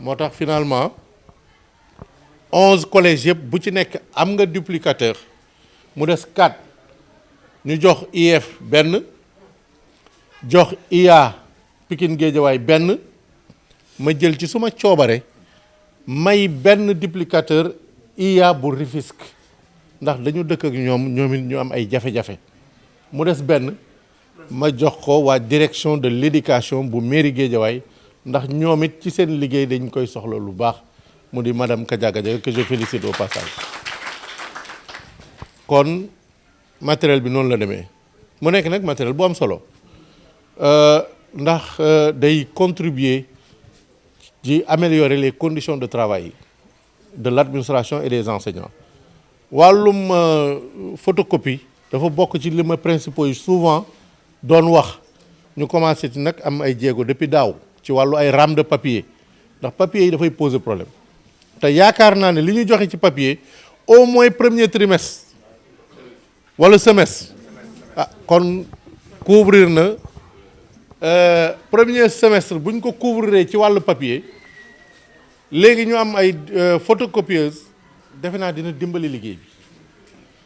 moo tax finalement 11 collèges yëpp bu ci nekk am nga duplicateur mu des 4 ñu jox IF benn jox IA Pikine Guédiawaye benn ma jël ci suma coobare may benn duplicateur IA bu Rufisque ndax dañu dëkk ak ñoom it ñu am ay jafe-jafe mu des benn ma jox ko waa direction de l'éducation bu mairie Guédiawaye ndax ñoom it ci seen liggéey dañ koy soxla lu baax mu di madame Kadiaga que je félicite au passage kon matériel bi noonu la demee mu nekk nag matériel bu am solo ndax day contribuer ci améliorer les conditions de travail de l'administration et des enseignants wàllum photocopie dafa bokk ci li ma principaux yi souvent doon wax ñu commencé ci nag am ay jéego depuis daaw ci wàllu ay rames de papier ndax papier yi dafay poser problème te yaakaar naa ne li ñu joxe ci papier au moins premier trimestre wala semestre kon couvrir na premier semestre bu ñu ko couvrir ci wàllu papier léegi ñu am ay photocopieuse defe naa dina dimbali liggéey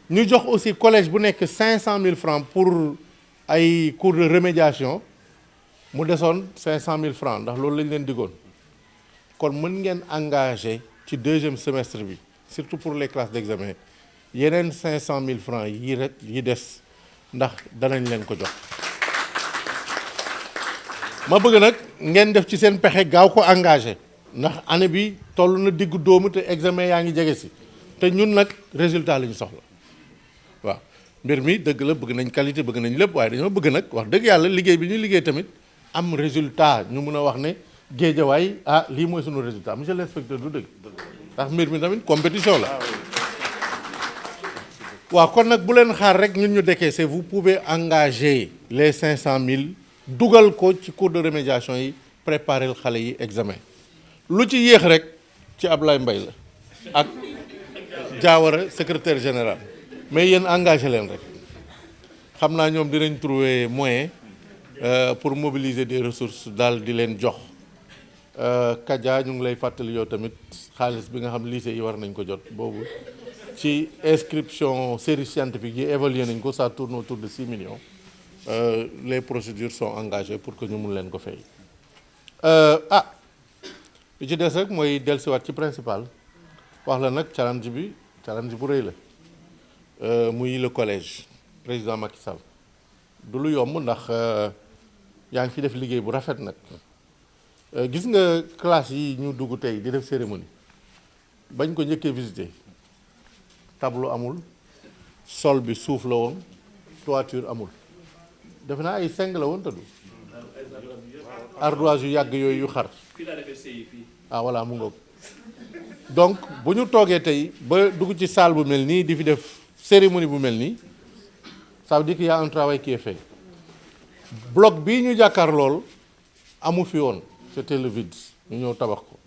bi ñu jox aussi collège bu nekk 500 000 francs pour ay cours de remédiation mu desoon 500 000 francs ndax loolu lañ leen digoon kon mën ngeen engagé ci deuxième semestre bi surtout pour les classes d'examen yeneen 500 000 francs yi rek yi des ndax danañ leen ko jox ma bëgg nag ngeen def ci seen pexe gaaw ko engagé ndax année bi toll na diggu dóomu te examen yaa ngi jege si te ñun nag résultat la ñu soxla waaw mbir mi dëgg la bëgg nañ qualité bëgg nañ lépp waaye dañoo bëgg nag wax dëgg yàlla liggéey bi ñu liggéey tamit am résultat ñu mun a wax ne Guédiawaye lii mooy sunu résultat monsieur l'inspecteur du dëgg ndax mbir mi tamit compétition la waaw kon nag bu leen xaar rek ñun ñu décaisser vous pouvez engager les 500 000 dugal ko ci cours de remédiation yi préparer xale yi examen lu ci yéex rek ci Ablaye Mbaye la ak Diawara secrétaire général mais yéen engagé leen rek xam naa ñoom dinañ trouver moyen pour mobiliser des ressources daal di leen jox Kadia ñu ngi lay fàttali yow tamit xaalis bi nga xam lycée yi war nañ ko jot boobu ci inscription série scientifique yi évalué nañ ko ça tourne autour de 6 millions les procédures sont engagées pour que ñu mun leen ko fay li ci des rek mooy dellusiwaat ci principal wax la nag challenge bu rëy la muy le collège président Macky Sall du lu yomb ndax yaa ngi fi def liggéey bu rafet nag gis nga classe yi ñu dugg tey di def cérémonie bañ ko njëkkee visiter tableau amul sol bi suuf la woon toiture amul defe naa ay seng la woon te du ardoise yu yàgg yooyu yu xar voilà mu ngoog donc bu ñu toogee tey ba dugg ci salle bu mel nii di fi def cérémonie bu mel nii ça veut dire qu'il y a un travail qui est fait bloc bii ñu jàkkaar lool amu fi woon c'était le vide ñu ñëw tabax ko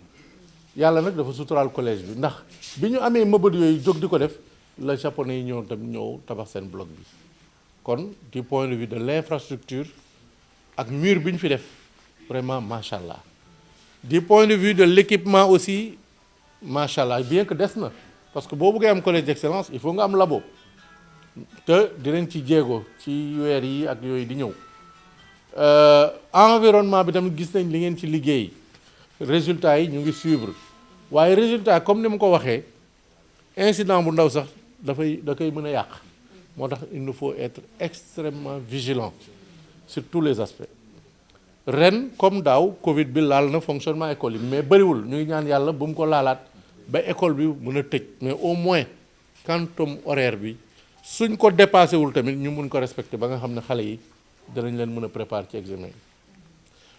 yàlla nag dafa suturaal collège bi ndax bi ñu amee mëbët yooyu jóg di ko def la japonais yi ñëw tabax seen bloc bi kon du point de vue de l'infrastructure ak mur bi ñu fi def vraiment macha allah du point de vue de l'équipement aussi macha allah bien que des na parce que boo bëggee am collège d'excellence il faut nga am labo te dinañ ci jéego ci weer yi ak yooyu di ñëw environnement bi tamit gis nañ li ngeen ci liggéey résultats yi ñu ngi suivre waaye résultat comme ni mu ko waxee incident bu ndaw sax da koy mën a yàq moo tax il nous faut être extrêmement vigilant sur tous les aspects ren comme daaw Covid bi laal na fonctionnement école yi mais bëriwul ñu ngi ñaan yàlla bu mu ko laalaat ba école bi mën a tëj mais au moins quantum horaire bi suñ ko dépassé wul tamit ñu mun ko respecter ba nga xam ne xale yi danañ leen mën a préparer ci examen yi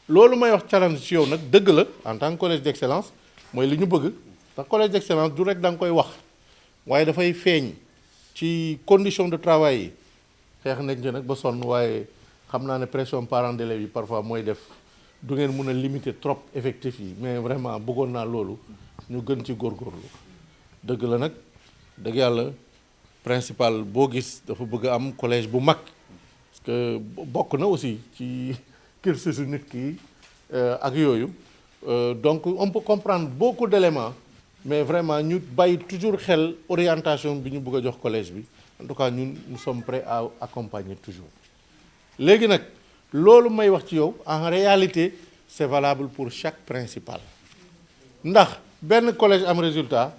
loolu may wax challenge ci yow nag dëgg la en tant que collège d'excellence mooy li ñu bëgg ndax collège d'excellence du rek da nga koy wax waaye dafay feeñ ci condition de travail yi xeex nañ ci nag ba sonn waaye xam naa ne pression parents d'élèves yi parfois mooy def du ngeen mën a limiter trop effectif yi mais vraiment bëggoon naa loolu ñu gën ci góorgóorlu dëgg la nag dëgg yàlla principal boo gis dafa bëgg a am collège bu mag parce que bokk na aussi ci cursusu nit ki ak yooyu Donc on peut comprendre beaucoup d'éléments mais vraiment ñu bàyyi toujours xel orientation bi ñu bëgg a jox collège bi en tout cas ñun nous sommes prêts à accompagner toujours. léegi nag loolu may wax ci yow en réalité c'est valable pour chaque principal ndax benn collège am résultat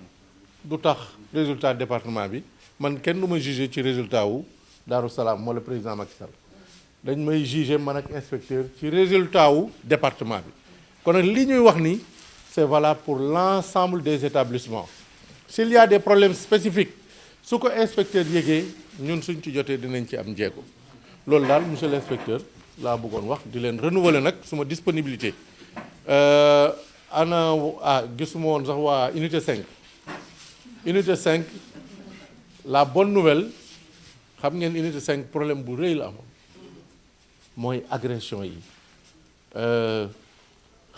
du tax résultat département bi man kenn du ma juger ci résultat wu Darou Salam moo le président Macky Sall dañ may juger man ak inspecteur ci résultat wu département bi kon nag li ñuy wax ni c'est valable pour l'ensemble des établissements. S'il y a des problèmes spécifiques su ko inspecteur yégee ñun suñ ci jotee dinañ ci am jéego loolu daal monsieur l'inspecteur laa bëggoon wax di leen renouveler nag suma disponibilité gisuma woon sax waa unité 5 unité 5 la bonne nouvelle xam ngeen unité 5 problème bu rëy la amoon mooy agression yi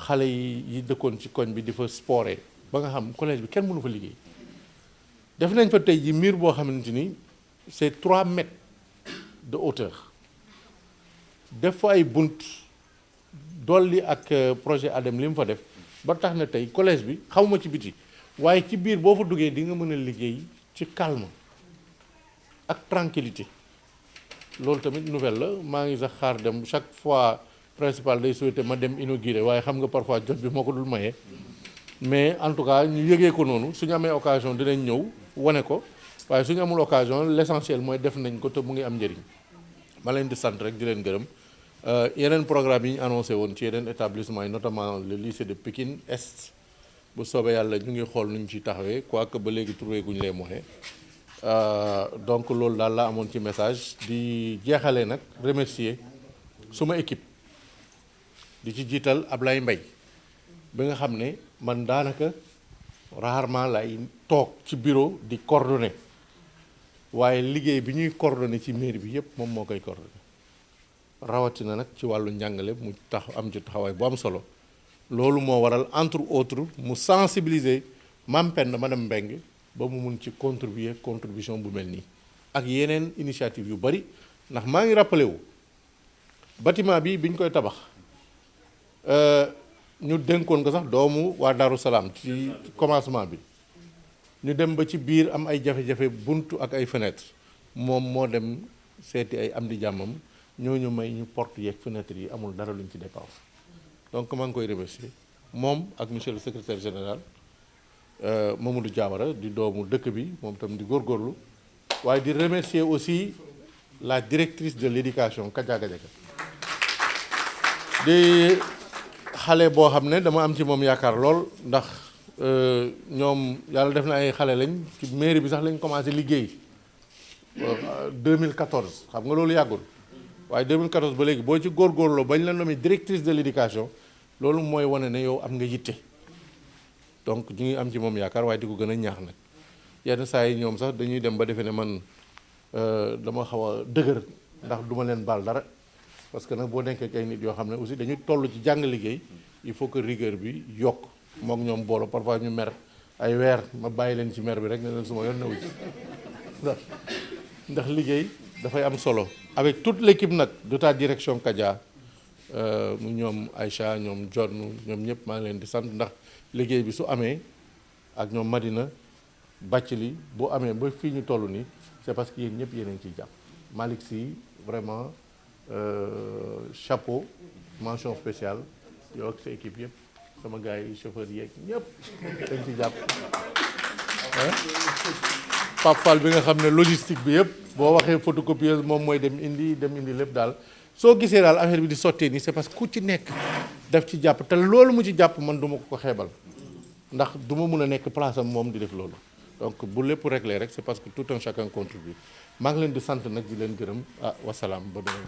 xale yi dëkkoon ci koñ bi di fa sporé ba nga xam collège bi kenn mënu fa liggéey def nañ fa tey ji mur boo xamante ni c'est 3 mètres de hauteur def fa ay bunt dolli ak projet ADEM li mu fa def ba tax na tey collège bi xawma ci biti waaye ci biir boo fa duggee di nga mën a liggéey ci calme ak tranquillité loolu tamit nouvelle la maa ngi sax xaar dem chaque fois principal day souhaité ma dem inauguré waaye xam nga parfois jot bi moo ko dul maye mais en tout cas ñu yëgee ko noonu suñu amee occasion dinañ ñëw wane ko waaye suñu amul occasion l'essentiel mooy def nañ ko te mu ngi am njëriñ ma leen di sant rek di leen gërëm yeneen programme yi ñu annoncé woon ci yeneen établissement yi notamment le lycée de Pikine Est bu soobee yàlla ñu ngi xool nu ñu ciy taxawee quoique ba léegi trouvé guñ les moyens donc loolu daal la amoon ci message di jeexalee nag remercier suma équipe di ci jiital Ablaye Mbaye bi nga xam ne man daanaka rarement lay toog ci bureau di coordonner waaye liggéey bi ñuy coordonner ci mairie bi yépp moom moo koy coordonner rawatina nag ci wàllu njàngale mu tax am ci taxawaay bu am solo loolu moo waral entre autres mu sensibiliser Mame Penda madame Mbengue ba mu mun ci contribution bu mel nii ak yeneen initiative yu bari ndax maa ngi rappelé wu bâtiment bi biñ koy tabax ñu dénkoon ko sax doomu waa Darou Salam ci commencement bi ñu dem ba ci biir am ay jafe-jafe buntu ak ay fenêtre moom moo dem seeti ay am di jàmmam ñooñu may ñu porte yeeg fenêtre yi amul dara luñ ci dépense donc maa ngi koy remercier moom ak monsieur le secrétaire général Mamadou Diawara di doomu dëkk bi moom tam di góorgóorlu waaye di remercier aussi la directrice de l'éducation Kaja Gadiaga di xale boo xam ne dama am ci moom yaakaar lool ndax ñoom yàlla def na ay xale lañ ci mairie bi sax lañ commencé liggéey 2014 xam nga loolu yàggul waaye 2014 ba léegi boo ci góorgóorloo bañ la nommé directrice de l'éducation loolu mooy wane ne yow am nga yitte donc ñu ngi am ci moom yaakaar waaye di ko gën a ñaax nag yenn saa yi ñoom sax dañuy dem ba defee ne man dama xaw a dëgër ndax duma leen baal dara parce que nag boo nekkee ak ay nit yoo xam ne aussi dañuy toll ci jàng liggéey il faut que rigueur bi yokk mook ñoom boolo parfois ñu mer ay weer ma bàyyi leen ci mer bi rek ne leen suma yoon newu ci ndax liggéey dafay am solo avec toute l'équipe nag de ta direction Kadia mu ñoom Aïcha ñoom John ñoom ñëpp maa ngi leen di sant ndax liggéey bi su amee ak ñoom Madina Bathily bu amee ba fii ñu toll nii c'est parce que yéen ñëpp yéen a ngi ciy jàpp Malick Sy vraiment chapeau mention spéciale yow ak sa équipe yëpp sama gars yi chauffeur yeeg ñëpp dañ ci jàpp Pape Fall bi nga xam ne logistique bi yëpp boo waxee photocopieuse moom mooy dem indi lépp daal soo gisee daal affaire bi di sottee nii c'est parce que ku ci nekk daf ci jàpp te loolu mu ci jàpp man duma ko xeebal ndax du ma mun a nekk place am moom di def loolu donc bu lépp réglé rek c'est parce que tout un chacun contribue maa ngi leen di sant nag di leen gërëm wasalaam ba beneen